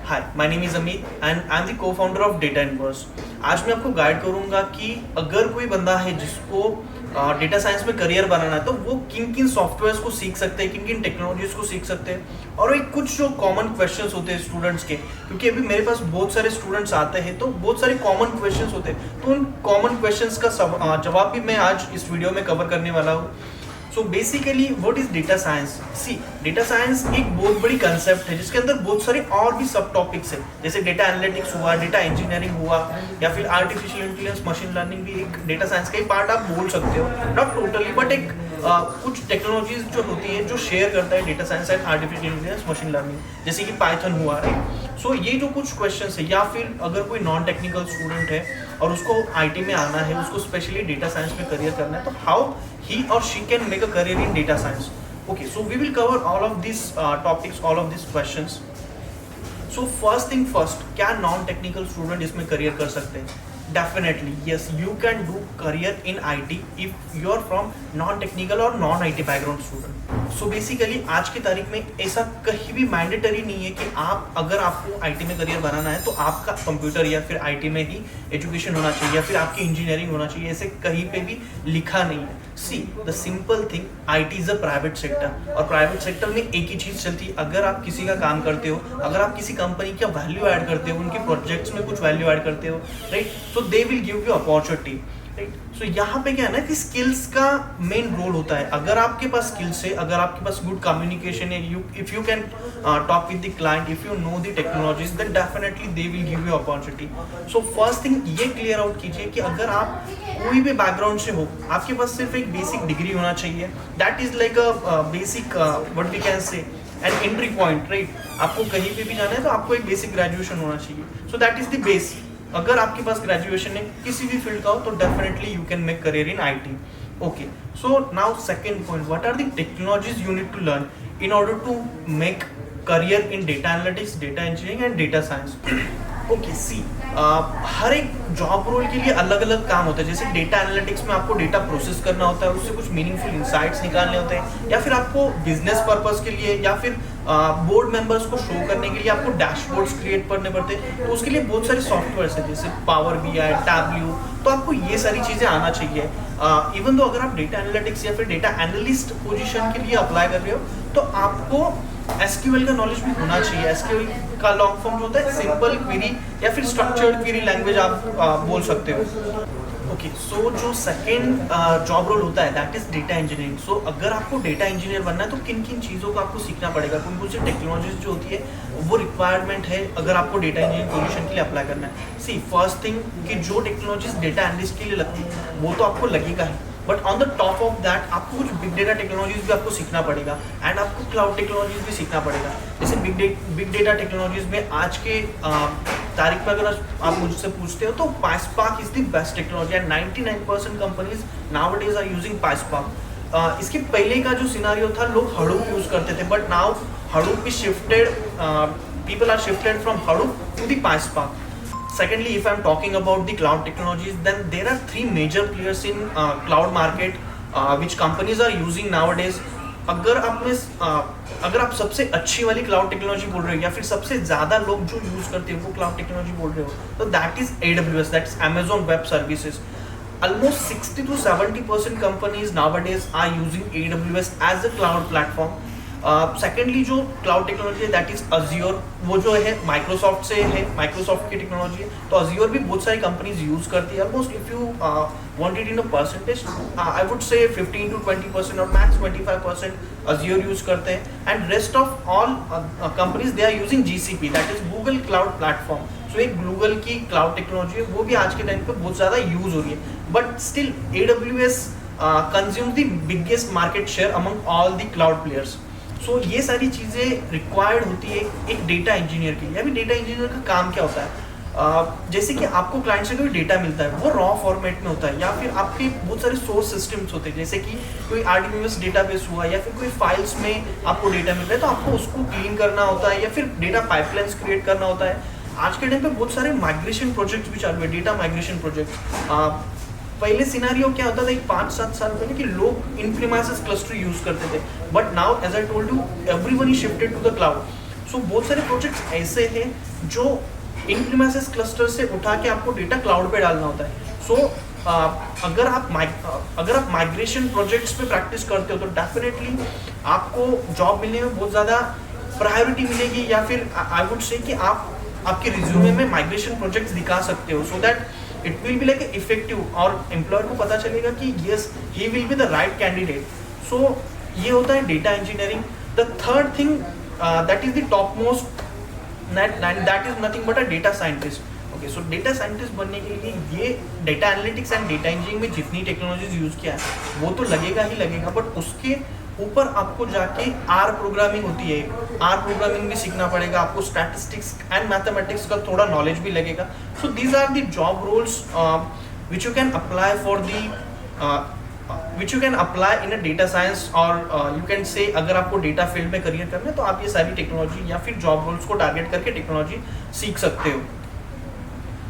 Hi, my name is Amit and I am the co-founder of Data Inverse. आज मैं आपको guide करूंगा कि अगर कोई बंदा है जिसको डेटा साइंस में करियर बनाना है तो वो किन किन सॉफ्टवेयर्स को सीख सकते हैं, किन किन टेक्नोलॉजीज को सीख सकते हैं और एक कुछ जो कॉमन क्वेश्चंस होते हैं स्टूडेंट्स के, क्योंकि अभी मेरे पास बहुत सारे स्टूडेंट्स आते हैं तो बहुत सारे कॉमन क्वेश्चंस होते हैं, तो उन कॉमन क्वेश्चंस का जवाब भी मैं आज इस वीडियो में कवर करने वाला हूँ। So basically what is data science? See, data science एक बहुत बड़ी कंसेप्ट है जिसके अंदर बहुत सारे और भी सब टॉपिक्स है, जैसे डेटा एनालिटिक्स हुआ, डेटा इंजीनियरिंग हुआ, या फिर आर्टिफिशियल इंटेलिजेंस, मशीन लर्निंग भी एक डेटा साइंस का ही पार्ट आप बोल सकते हो। नॉट टोटली बट एक कुछ टेक्नोलॉजीज जो होती है जो शेयर करता है data science and artificial intelligence, machine learning, जैसे कि पाइथन हुआ, राइट। सो ये जो कुछ क्वेश्चन है, या फिर अगर कोई नॉन टेक्निकल स्टूडेंट है और उसको आईटी में आना है, उसको स्पेशली डेटा साइंस में करियर करना है, तो how he or she can make a career in data science. Okay, so we will cover all of these topics, all of these questions. So first thing first, क्या non technical student इसमें career कर सकते हैं? Definitely yes, you can do career in IT if you are from non technical और non IT background student. So basically आज की तारीख में ऐसा कहीं भी मैंडेटरी नहीं है कि आप, अगर आपको आईटी में करियर बनाना है तो आपका कंप्यूटर या फिर आईटी में ही एजुकेशन होना चाहिए या फिर आपकी इंजीनियरिंग होना चाहिए, ऐसे कहीं पे भी लिखा नहीं है। See, the simple thing, IT is a private sector और प्राइवेट सेक्टर में एक ही चीज चलती है, अगर आप किसी का काम करते हो, अगर आप किसी कंपनी का वैल्यू ऐड करते हो, उनके प्रोजेक्ट्स में कुछ वैल्यू ऐड करते हो, right, so they will give you opportunity, right. So यहाँ पे क्या है ना कि स्किल्स का मेन रोल होता है। अगर आपके पास स्किल्स है, अगर आपके पास गुड कम्युनिकेशन है, if you can talk with the client, if you know the technologies, then definitely they will give you opportunity. So first thing ये क्लियर आउट कीजिए कि अगर आप कोई भी बैकग्राउंड से हो, आपके पास सिर्फ एक बेसिक डिग्री होना चाहिए, that is like a basic what we can say an entry point, right. आपको कहीं पे भी जाना है तो आपको एक बेसिक ग्रेजुएशन होना चाहिए, so that is the base. अगर आपके पास ग्रेजुएशन है किसी भी फील्ड का हो तो definitely you can make career in IT. Okay, so now second point, what are the technologies you need to learn in order to make career in data analytics, data engineering and data science. Okay, see, हर एक job role के लिए अलग अलग काम होता है। जैसे डेटा एनालिटिक्स में आपको डेटा प्रोसेस करना होता है, उससे कुछ मीनिंगफुल इंसाइट्स निकालने होते हैं, या फिर आपको बिजनेस पर्पस के लिए या फिर बोर्ड मेंबर्स को शो करने के लिए आपको डैशबोर्ड्स क्रिएट करने पड़ते हैं, तो उसके लिए बहुत सारे सॉफ्टवेयर्स हैं जैसे पावर बीआई, टैब्ल्यू, तो आपको ये सारी चीज़ें आना चाहिए। इवन दो अगर आप डेटा एनालिटिक्स या फिर डेटा एनालिस्ट पोजीशन के लिए अप्लाई कर रहे हो तो आपको एसक्यूएल का नॉलेज भी होना चाहिए। एसक्यूएल का लॉन्ग फॉर्म जो होता है सिंपल क्वेरी या फिर स्ट्रक्चर्ड क्वेरी लैंग्वेज आप बोल सकते हो। ओके, सो जो सेकेंड जॉब रोल होता है दैट इज डेटा इंजीनियरिंग। सो अगर आपको डेटा इंजीनियर बनना है तो किन किन चीज़ों को आपको सीखना पड़ेगा, कौन कौन सी टेक्नोलॉजीज जो होती है वो रिक्वायरमेंट है अगर आपको डेटा इंजीनियरिंग पोजीशन के लिए अप्लाई करना है। सी, फर्स्ट थिंग कि जो टेक्नोलॉजीज डेटा एनालिस्ट के लिए लगती है वो तो आपको लगेगा ही, but on the top of that आपको कुछ बिग डेटा टेक्नोलॉजीज भी आपको सीखना पड़ेगा एंड आपको क्लाउड टेक्नोलॉजीज भी सीखना पड़ेगा। जैसे बिग डेटा टेक्नोलॉजीज में आज के तारीख पर अगर आप मुझसे पूछते हो तो PySpark is the best technology and 99% companies nowadays are using PySpark। इसके पहले का जो सिनारियो था, लोग Hadoop यूज करते थे, but now Hadoop is shifted, people are shifted from Hadoop to the PySpark. Secondly, if I'm talking about the cloud technologies, then there are three major players in cloud market which companies are using nowadays. अगर आप सबसे अच्छी वाली cloud technology बोल रहे हो या फिर सबसे ज़्यादा लोग जो यूज़ करते हैं वो क्लाउड टेक्नोलॉजी बोल रहे हो, तो that is AWS, that is Amazon Web Services. Almost 60 to 70% companies nowadays are using AWS as a cloud platform. Secondly जो क्लाउड टेक्नोलॉजी है दैट इज Azure, वो जो है माइक्रोसॉफ्ट से है, माइक्रोसॉफ्ट की टेक्नोलॉजी है, तो Azure भी बहुत सारी कंपनीज यूज करती है। Almost if you want it in a percentage, I would say 15 to 20% और मैक्स 25% Azure यूज करते हैं, and rest of all companies they are using GCP, that is Google cloud platform. So एक Google की cloud technology है, वो भी आज के टाइम पे बहुत ज़्यादा यूज हो रही है, but still AWS consumes the biggest market share among all the cloud players. सो ये सारी चीज़ें रिक्वायर्ड होती है एक डेटा इंजीनियर के लिए। अभी डेटा इंजीनियर का काम क्या होता है? जैसे कि आपको क्लाइंट से कोई डेटा मिलता है, वो रॉ फॉर्मेट में होता है, या फिर आपके बहुत सारे सोर्स सिस्टम्स होते हैं, जैसे कि कोई RDBMS डेटाबेस हुआ या फिर कोई फाइल्स में आपको डेटा मिल रहा है, तो आपको उसको क्लीन करना होता है या फिर डेटा पाइपलाइंस क्रिएट करना होता है। आज के टाइम पे बहुत सारे माइग्रेशन प्रोजेक्ट्स भी चालू है, डेटा माइग्रेशन प्रोजेक्ट्स। पहले सिनारियो क्या होता था, एक 5-7 साल पहले, कि लोग इन प्रीमाइसेस क्लस्टर यूज करते थे, but now as I told you everyone is shifted to the cloud. So बहुत सारे प्रोजेक्ट्स ऐसे हैं जो इन प्रीमाइसेस क्लस्टर से उठा के आपको डेटा क्लाउड पे डालना होता है। सो अगर आप माइग्रेशन प्रोजेक्ट्स पे प्रैक्टिस करते हो तो डेफिनेटली आपको जॉब मिलने में बहुत ज़्यादा प्रायोरिटी मिलेगी, या फिर आई वुड से कि आप आपके रिज्यूमे में माइग्रेशन प्रोजेक्ट्स दिखा सकते हो, so that it will be like effective और एम्प्लॉयर को पता चलेगा कि yes he will be the right candidate. So ये होता है data engineering. The third thing that is the top most that is nothing but a data scientist. Okay, so data scientist बनने के लिए ये data analytics and data engineering में जितनी technologies use किया है वो तो लगेगा ही लगेगा, बट उसके ऊपर आपको जाके आर प्रोग्रामिंग होती है, आर प्रोग्रामिंग भी सीखना पड़ेगा आपको, स्टैटिस्टिक्स एंड मैथमेटिक्स का थोड़ा नॉलेज भी लगेगा। So these are the job roles which you can apply for the which you can apply in a data science, और यू कैन से अगर आपको डेटा फील्ड में करियर करना है तो आप ये सारी टेक्नोलॉजी या फिर जॉब रोल्स को टारगेट करके टेक्नोलॉजी सीख सकते हो।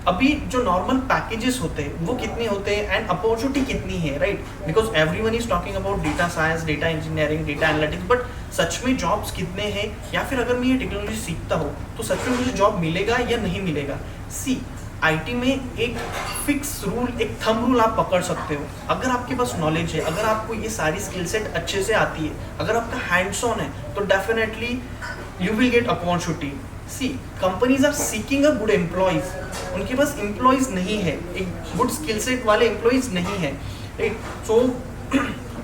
अभी जो नॉर्मल पैकेजेस होते हैं वो कितने होते हैं एंड अपॉर्चुनिटी कितनी है, right? Because everyone is talking about data science, data engineering, data analytics, but सच में जॉब्स कितने हैं, या फिर अगर मैं ये टेक्नोलॉजी सीखता हूँ तो सच में मुझे जॉब मिलेगा या नहीं मिलेगा? सी, आईटी में एक फिक्स रूल, एक थंब रूल आप पकड़ सकते हो। अगर आपके पास नॉलेज है, अगर आपको ये सारी स्किल सेट अच्छे से आती है, अगर आपका हैंड्स ऑन है, तो definitely you will get opportunity. See, companies are seeking a good employees, उनके पास एम्प्लॉयज नहीं है, एक गुड स्किल सेट वाले एम्प्लॉयज नहीं है, राइट? सो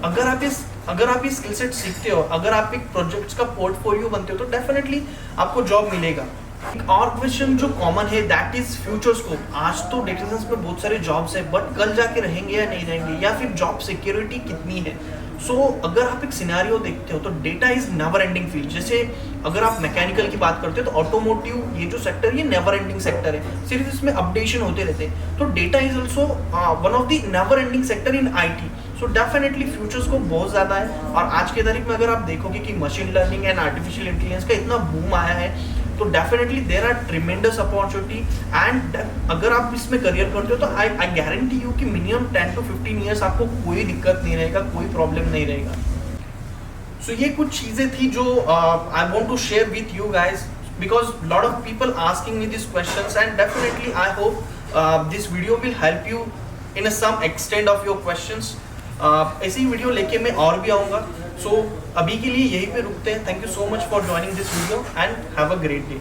अगर आप ये स्किल सेट सीखते हो, अगर आप एक प्रोजेक्ट्स का पोर्टफोलियो बनते हो, तो डेफिनेटली आपको जॉब मिलेगा। एक और क्वेश्चन जो कॉमन है दैट इज फ्यूचर स्कोप। आज तो डेटा साइंस में बहुत सारे जॉब्स है, बट कल जाके रहेंगे या नहीं रहेंगे, या फिर जॉब सिक्योरिटी कितनी है? सो अगर आप एक सिनेरियो देखते हो तो data is never ending field. जैसे अगर आप मैकेनिकल की बात करते हो तो ऑटोमोटिव ये जो सेक्टर, ये नेवर एंडिंग सेक्टर है, सिर्फ इसमें अपडेशन होते रहते हैं। तो data is also one of the never ending sector in IT। So definitely futures को बहुत ज़्यादा है, और आज के तारीख में अगर आप देखोगे कि machine learning and artificial intelligence का इतना बूम आया है, तो definitely there are tremendous opportunity. And अगर आप इसमें करियर करते हो तो आई गारंटी यू कि मिनिमम 10 to 15 ईयर्स आपको कोई दिक्कत नहीं रहेगा, कोई प्रॉब्लम नहीं रहेगा। सो ये कुछ चीज़ें थी जो I want to share with you guys, because lot of people asking me this questions, and definitely I hope this video will help you in some extent of your questions. ऐसी video लेके मैं और भी आऊँगा। सो अभी के लिए यहीं पे रुकते हैं। Thank you so much for joining this video and have a great day.